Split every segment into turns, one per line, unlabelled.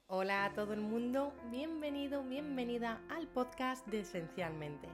Hola a todo el mundo, bienvenido, bienvenida al podcast de Esencialmente,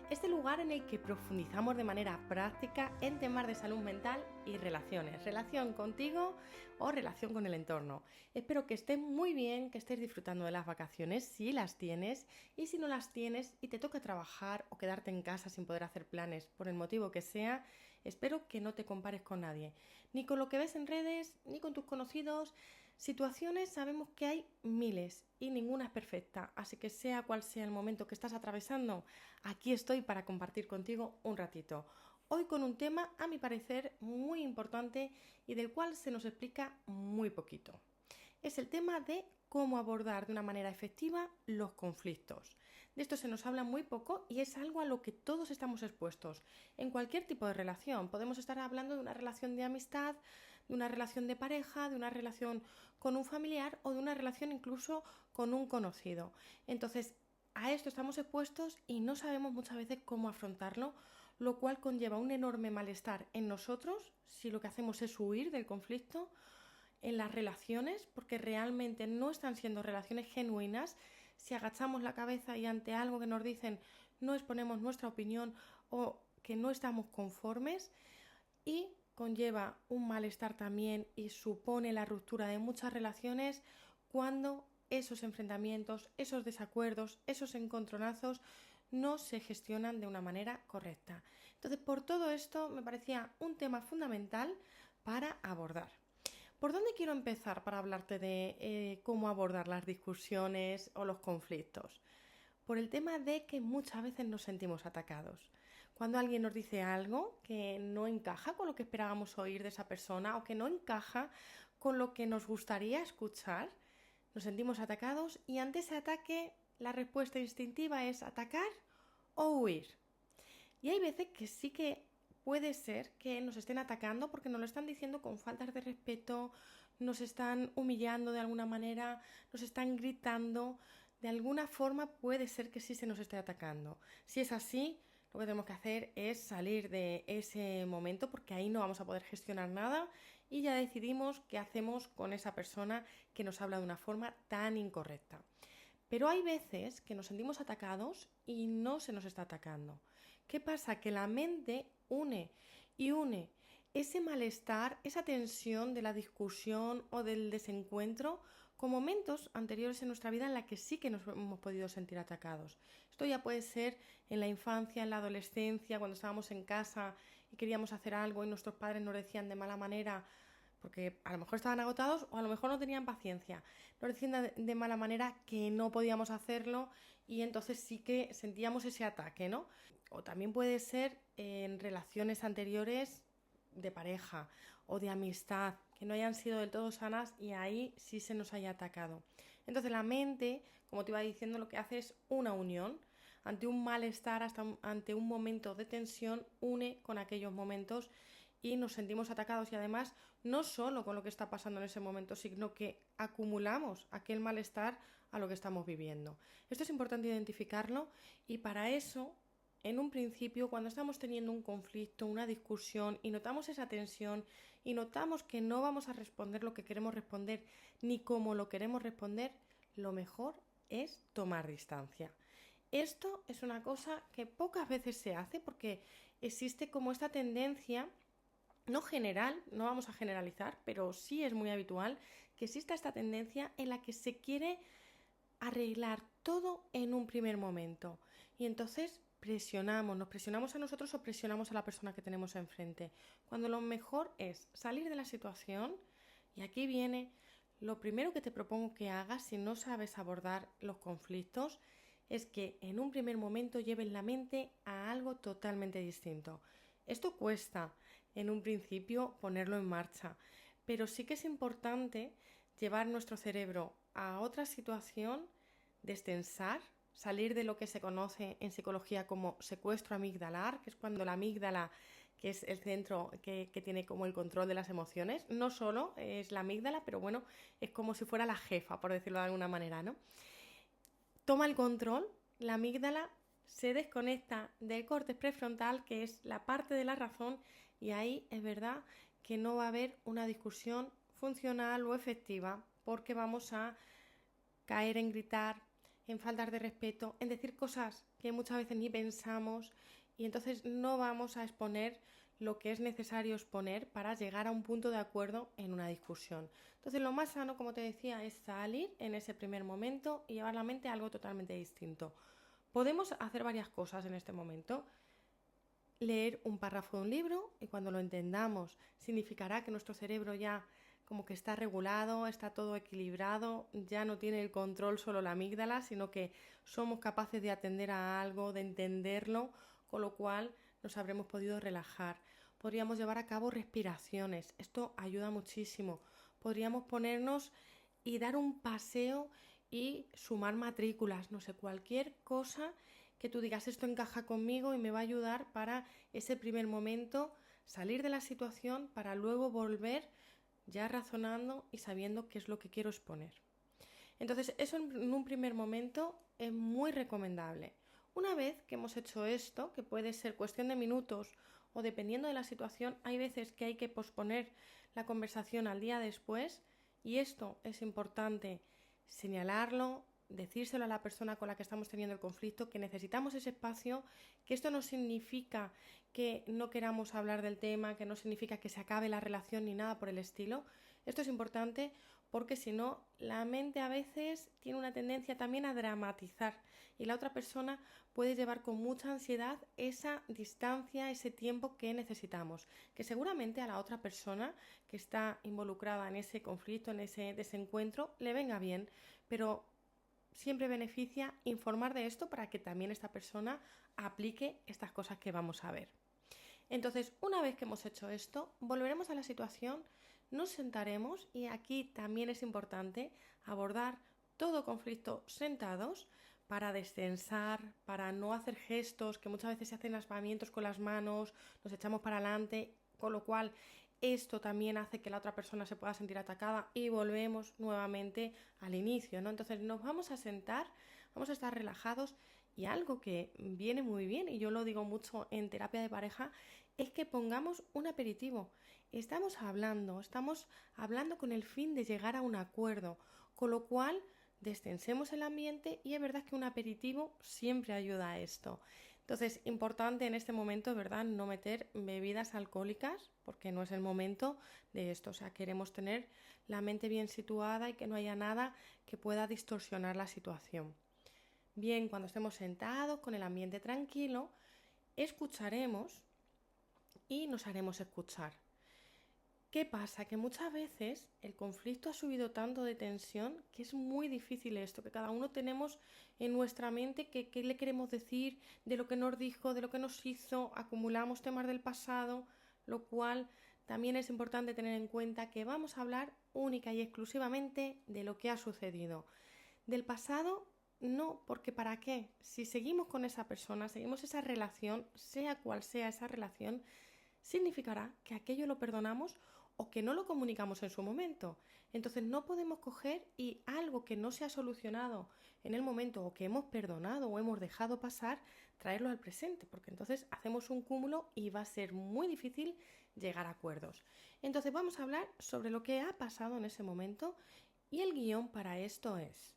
este lugar en el que profundizamos de manera práctica en temas de salud mental y relaciones, relación contigo o relación con el entorno. Espero que estés muy bien, que estés disfrutando de las vacaciones si las tienes, y si no las tienes y te toca trabajar o quedarte en casa sin poder hacer planes por el motivo que sea, espero que no te compares con nadie, ni con lo que ves en redes, ni con tus conocidos. Situaciones sabemos que hay miles y ninguna es perfecta, así que sea cual sea el momento que estás atravesando, aquí estoy para compartir contigo un ratito. Hoy con un tema, a mi parecer, muy importante y del cual se nos explica muy poquito. Es el tema de cómo abordar de una manera efectiva los conflictos. De esto se nos habla muy poco y es algo a lo que todos estamos expuestos. En cualquier tipo de relación, podemos estar hablando de una relación de amistad, de una relación de pareja, de una relación con un familiar o de una relación incluso con un conocido. Entonces, a esto estamos expuestos y no sabemos muchas veces cómo afrontarlo, lo cual conlleva un enorme malestar en nosotros si lo que hacemos es huir del conflicto, en las relaciones, porque realmente no están siendo relaciones genuinas si agachamos la cabeza y ante algo que nos dicen no exponemos nuestra opinión o que no estamos conformes, y conlleva un malestar también y supone la ruptura de muchas relaciones cuando esos enfrentamientos, esos desacuerdos, esos encontronazos no se gestionan de una manera correcta. Entonces, por todo esto me parecía un tema fundamental para abordar. ¿Por dónde quiero empezar para hablarte de cómo abordar las discusiones o los conflictos? Por el tema de que muchas veces nos sentimos atacados. Cuando alguien nos dice algo que no encaja con lo que esperábamos oír de esa persona o que no encaja con lo que nos gustaría escuchar, nos sentimos atacados y ante ese ataque la respuesta instintiva es atacar o huir. Y hay veces que sí que puede ser que nos estén atacando porque nos lo están diciendo con faltas de respeto, nos están humillando de alguna manera, nos están gritando. De alguna forma puede ser que sí se nos esté atacando. Si es así, lo que tenemos que hacer es salir de ese momento porque ahí no vamos a poder gestionar nada y ya decidimos qué hacemos con esa persona que nos habla de una forma tan incorrecta. Pero hay veces que nos sentimos atacados y no se nos está atacando. ¿Qué pasa? Que la mente une y une ese malestar, esa tensión de la discusión o del desencuentro con momentos anteriores en nuestra vida en la que sí que nos hemos podido sentir atacados. Esto ya puede ser en la infancia, en la adolescencia, cuando estábamos en casa y queríamos hacer algo y nuestros padres nos decían de mala manera, porque a lo mejor estaban agotados o a lo mejor no tenían paciencia. Nos decían de mala manera que no podíamos hacerlo y entonces sí que sentíamos ese ataque, ¿no? O también puede ser en relaciones anteriores de pareja o de amistad que no hayan sido del todo sanas y ahí sí se nos haya atacado. Entonces la mente, como te iba diciendo, lo que hace es una unión. Ante un malestar, ante un momento de tensión, une con aquellos momentos y nos sentimos atacados, y además no solo con lo que está pasando en ese momento, sino que acumulamos aquel malestar a lo que estamos viviendo. Esto es importante identificarlo y para eso, en un principio, cuando estamos teniendo un conflicto, una discusión y notamos esa tensión y notamos que no vamos a responder lo que queremos responder ni cómo lo queremos responder, lo mejor es tomar distancia. Esto es una cosa que pocas veces se hace porque existe como esta tendencia, no general, no vamos a generalizar, pero sí es muy habitual que exista esta tendencia en la que se quiere arreglar todo en un primer momento. Y entonces nos presionamos a nosotros o presionamos a la persona que tenemos enfrente. Cuando lo mejor es salir de la situación, y aquí viene lo primero que te propongo que hagas si no sabes abordar los conflictos, es que en un primer momento lleves la mente a algo totalmente distinto. Esto cuesta en un principio ponerlo en marcha, pero sí que es importante llevar nuestro cerebro a otra situación, destensar, salir de lo que se conoce en psicología como secuestro amigdalar, que es cuando la amígdala, que es el centro que tiene como el control de las emociones, no solo es la amígdala, pero bueno, es como si fuera la jefa, por decirlo de alguna manera, ¿no? Toma el control, la amígdala se desconecta del córtex prefrontal, que es la parte de la razón, y ahí es verdad que no va a haber una discusión funcional o efectiva porque vamos a caer en gritar, en faltar de respeto, en decir cosas que muchas veces ni pensamos, y entonces no vamos a exponer lo que es necesario exponer para llegar a un punto de acuerdo en una discusión. Entonces lo más sano, como te decía, es salir en ese primer momento y llevar la mente a algo totalmente distinto. Podemos hacer varias cosas en este momento. Leer un párrafo de un libro, y cuando lo entendamos significará que nuestro cerebro ya como que está regulado, está todo equilibrado, ya no tiene el control solo la amígdala, sino que somos capaces de atender a algo, de entenderlo, con lo cual nos habremos podido relajar. Podríamos llevar a cabo respiraciones, esto ayuda muchísimo. Podríamos ponernos y dar un paseo y sumar matrículas, no sé, cualquier cosa que tú digas esto encaja conmigo y me va a ayudar para ese primer momento salir de la situación para luego volver ya razonando y sabiendo qué es lo que quiero exponer. Entonces eso en un primer momento es muy recomendable. Una vez que hemos hecho esto, que puede ser cuestión de minutos o dependiendo de la situación, hay veces que hay que posponer la conversación al día después, y esto es importante señalarlo, decírselo a la persona con la que estamos teniendo el conflicto, que necesitamos ese espacio, que esto no significa que no queramos hablar del tema, que no significa que se acabe la relación ni nada por el estilo. Esto es importante porque si no, la mente a veces tiene una tendencia también a dramatizar y la otra persona puede llevar con mucha ansiedad esa distancia, ese tiempo que necesitamos, que seguramente a la otra persona que está involucrada en ese conflicto, en ese desencuentro, le venga bien, pero siempre beneficia informar de esto para que también esta persona aplique estas cosas que vamos a ver. Entonces, una vez que hemos hecho esto, volveremos a la situación, nos sentaremos, y aquí también es importante abordar todo conflicto sentados para descensar, para no hacer gestos que muchas veces se hacen aspavientos con las manos, nos echamos para adelante, con lo cual esto también hace que la otra persona se pueda sentir atacada y volvemos nuevamente al inicio, ¿no? Entonces nos vamos a sentar, vamos a estar relajados, y algo que viene muy bien, y yo lo digo mucho en terapia de pareja, es que pongamos un aperitivo. Estamos hablando con el fin de llegar a un acuerdo, con lo cual descensemos el ambiente, y es verdad que un aperitivo siempre ayuda a esto. Entonces, importante en este momento, ¿verdad?, no meter bebidas alcohólicas, porque no es el momento de esto. O sea, queremos tener la mente bien situada y que no haya nada que pueda distorsionar la situación. Bien, cuando estemos sentados con el ambiente tranquilo, escucharemos y nos haremos escuchar. ¿Qué pasa? Que muchas veces el conflicto ha subido tanto de tensión que es muy difícil esto, que cada uno tenemos en nuestra mente qué le queremos decir, de lo que nos dijo, de lo que nos hizo, acumulamos temas del pasado, lo cual también es importante tener en cuenta que vamos a hablar única y exclusivamente de lo que ha sucedido. Del pasado no, porque ¿para qué? Si seguimos con esa persona, seguimos esa relación, sea cual sea esa relación, significará que aquello lo perdonamos o que no lo comunicamos en su momento. Entonces no podemos coger y algo que no se ha solucionado en el momento, o que hemos perdonado o hemos dejado pasar, traerlo al presente, porque entonces hacemos un cúmulo y va a ser muy difícil llegar a acuerdos. Entonces vamos a hablar sobre lo que ha pasado en ese momento, y el guión para esto es: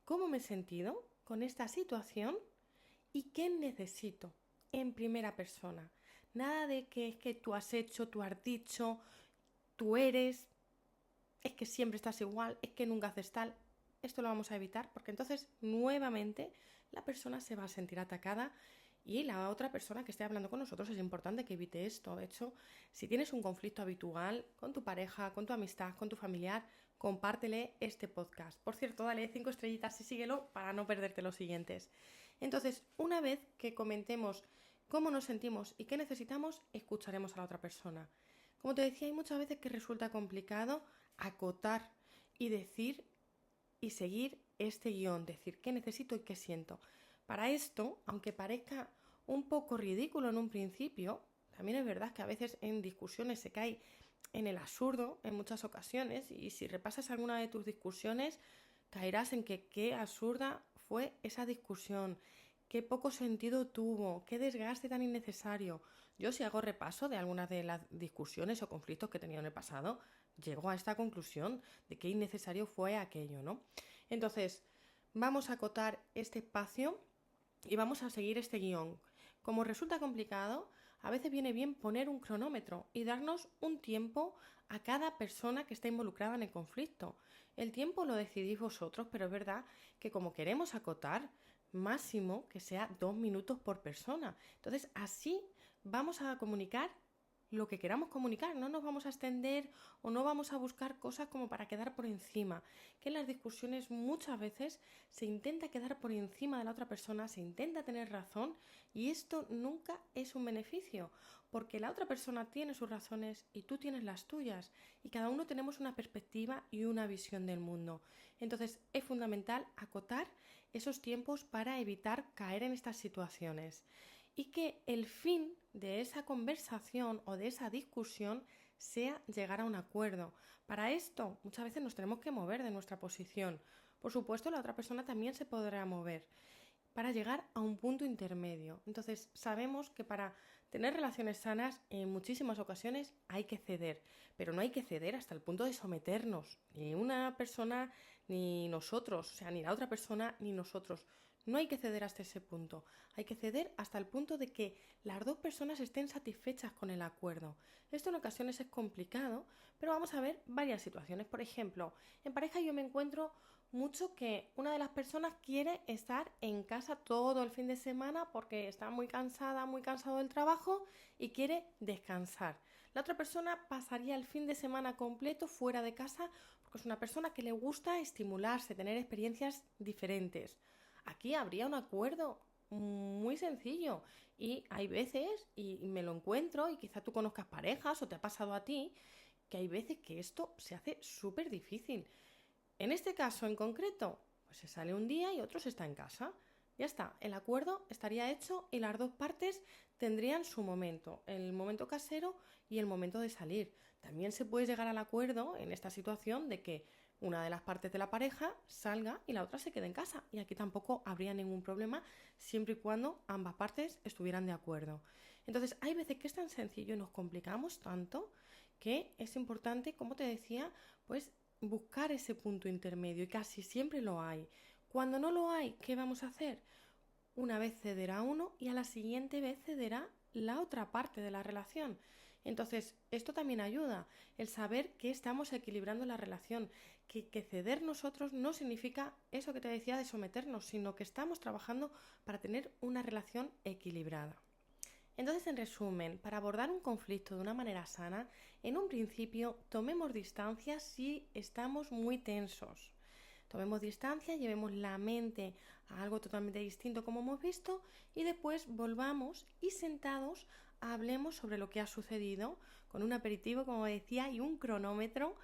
¿cómo me he sentido con esta situación y qué necesito en primera persona? Nada de que es que tú has hecho, tú has dicho, tú eres, es que siempre estás igual, es que nunca haces tal. Esto lo vamos a evitar, porque entonces nuevamente la persona se va a sentir atacada, y la otra persona que esté hablando con nosotros es importante que evite esto. De hecho, si tienes un conflicto habitual con tu pareja, con tu amistad, con tu familiar, compártele este podcast. Por cierto, dale 5 estrellitas y síguelo para no perderte los siguientes. Entonces, una vez que comentemos cómo nos sentimos y qué necesitamos, escucharemos a la otra persona. Como te decía, hay muchas veces que resulta complicado acotar y decir y seguir este guión, decir qué necesito y qué siento. Para esto, aunque parezca un poco ridículo en un principio, también es verdad que a veces en discusiones se cae en el absurdo en muchas ocasiones, y si repasas alguna de tus discusiones caerás en que qué absurda fue esa discusión, qué poco sentido tuvo, qué desgaste tan innecesario. Yo, si hago repaso de algunas de las discusiones o conflictos que he tenido en el pasado, llego a esta conclusión de qué innecesario fue aquello, ¿no? Entonces, vamos a acotar este espacio y vamos a seguir este guión. Como resulta complicado, a veces viene bien poner un cronómetro y darnos un tiempo a cada persona que está involucrada en el conflicto. El tiempo lo decidís vosotros, pero es verdad que como queremos acotar, máximo que sea 2 minutos por persona. Entonces, así vamos a comunicar lo que queramos comunicar, no nos vamos a extender o no vamos a buscar cosas como para quedar por encima, que en las discusiones muchas veces se intenta quedar por encima de la otra persona, se intenta tener razón y esto nunca es un beneficio, porque la otra persona tiene sus razones y tú tienes las tuyas y cada uno tenemos una perspectiva y una visión del mundo. Entonces es fundamental acotar esos tiempos para evitar caer en estas situaciones y que el fin de esa conversación o de esa discusión sea llegar a un acuerdo. Para esto muchas veces nos tenemos que mover de nuestra posición. Por supuesto, la otra persona también se podrá mover para llegar a un punto intermedio. Entonces, sabemos que para tener relaciones sanas en muchísimas ocasiones hay que ceder, pero no hay que ceder hasta el punto de someternos, ni una persona ni nosotros, o sea, ni la otra persona ni nosotros. No hay que ceder hasta ese punto, hay que ceder hasta el punto de que las dos personas estén satisfechas con el acuerdo. Esto en ocasiones es complicado, pero vamos a ver varias situaciones. Por ejemplo, en pareja yo me encuentro mucho que una de las personas quiere estar en casa todo el fin de semana porque está muy cansada, muy cansado del trabajo y quiere descansar. La otra persona pasaría el fin de semana completo fuera de casa porque es una persona que le gusta estimularse, tener experiencias diferentes. Aquí habría un acuerdo muy sencillo y hay veces, y me lo encuentro, y quizá tú conozcas parejas o te ha pasado a ti, que hay veces que esto se hace súper difícil. En este caso en concreto, pues se sale un día y otro se está en casa. Ya está, el acuerdo estaría hecho y las dos partes tendrían su momento, el momento casero y el momento de salir. También se puede llegar al acuerdo en esta situación de que una de las partes de la pareja salga y la otra se quede en casa. Y aquí tampoco habría ningún problema siempre y cuando ambas partes estuvieran de acuerdo. Entonces hay veces que es tan sencillo y nos complicamos tanto que es importante, como te decía, pues buscar ese punto intermedio y casi siempre lo hay. Cuando no lo hay, ¿qué vamos a hacer? Una vez cederá uno y a la siguiente vez cederá la otra parte de la relación. Entonces, esto también ayuda, el saber que estamos equilibrando la relación, que ceder nosotros no significa eso que te decía de someternos, sino que estamos trabajando para tener una relación equilibrada. Entonces, en resumen, para abordar un conflicto de una manera sana, en un principio tomemos distancia si estamos muy tensos. Tomemos distancia, llevemos la mente a algo totalmente distinto como hemos visto y después volvamos y sentados hablemos sobre lo que ha sucedido con un aperitivo, como decía, y un cronómetro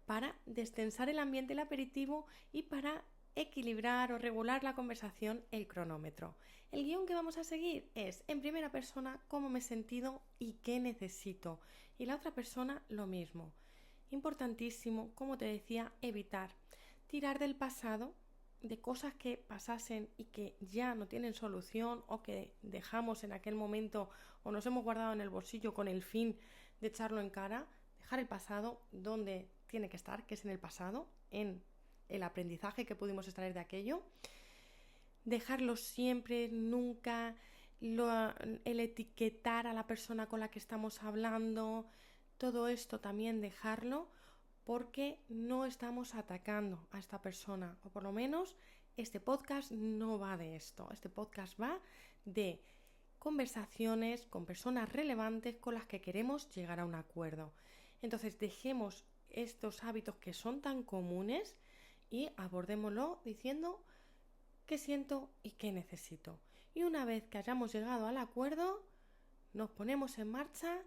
para destensar el ambiente del aperitivo y para equilibrar o regular la conversación el cronómetro. El guión que vamos a seguir es en primera persona cómo me he sentido y qué necesito y la otra persona lo mismo. Importantísimo, como te decía, evitar tirar del pasado, de cosas que pasasen y que ya no tienen solución o que dejamos en aquel momento o nos hemos guardado en el bolsillo con el fin de echarlo en cara. Dejar el pasado donde tiene que estar, que es en el pasado, en el aprendizaje que pudimos extraer de aquello. Dejarlo siempre, nunca, el etiquetar a la persona con la que estamos hablando, todo esto también dejarlo porque no estamos atacando a esta persona, o por lo menos este podcast no va de esto. Este podcast va de conversaciones con personas relevantes con las que queremos llegar a un acuerdo. Entonces dejemos estos hábitos que son tan comunes y abordémoslo diciendo qué siento y qué necesito. Y una vez que hayamos llegado al acuerdo, nos ponemos en marcha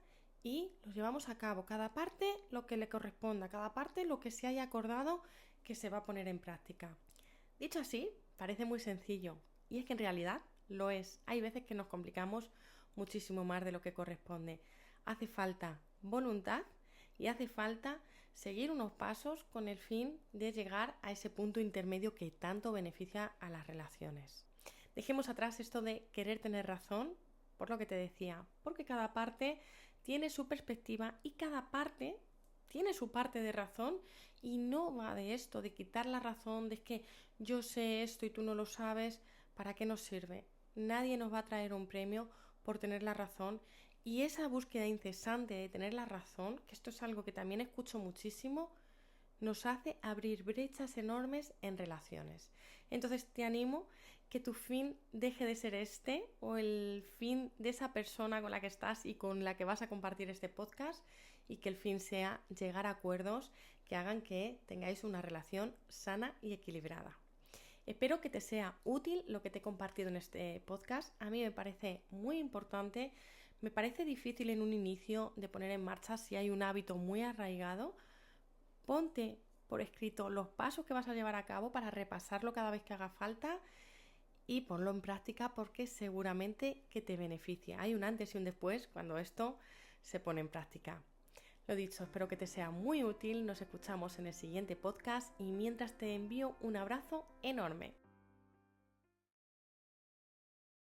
y los llevamos a cabo, cada parte lo que le corresponda, cada parte lo que se haya acordado que se va a poner en práctica. Dicho así, parece muy sencillo y es que en realidad lo es. Hay veces que nos complicamos muchísimo más de lo que corresponde. Hace falta voluntad y hace falta seguir unos pasos con el fin de llegar a ese punto intermedio que tanto beneficia a las relaciones. Dejemos atrás esto de querer tener razón, por lo que te decía, porque cada parte tiene su perspectiva y cada parte tiene su parte de razón y no va de esto, de quitar la razón, de que yo sé esto y tú no lo sabes, ¿para qué nos sirve? Nadie nos va a traer un premio por tener la razón y esa búsqueda incesante de tener la razón, que esto es algo que también escucho muchísimo, nos hace abrir brechas enormes en relaciones. Entonces te animo que tu fin deje de ser este o el fin de esa persona con la que estás y con la que vas a compartir este podcast y que el fin sea llegar a acuerdos que hagan que tengáis una relación sana y equilibrada. Espero que te sea útil lo que te he compartido en este podcast. A mí me parece muy importante, me parece difícil en un inicio de poner en marcha si hay un hábito muy arraigado. Ponte por escrito los pasos que vas a llevar a cabo para repasarlo cada vez que haga falta y ponlo en práctica porque seguramente que te beneficia. Hay un antes y un después cuando esto se pone en práctica. Lo dicho, espero que te sea muy útil. Nos escuchamos en el siguiente podcast y mientras te envío un abrazo enorme.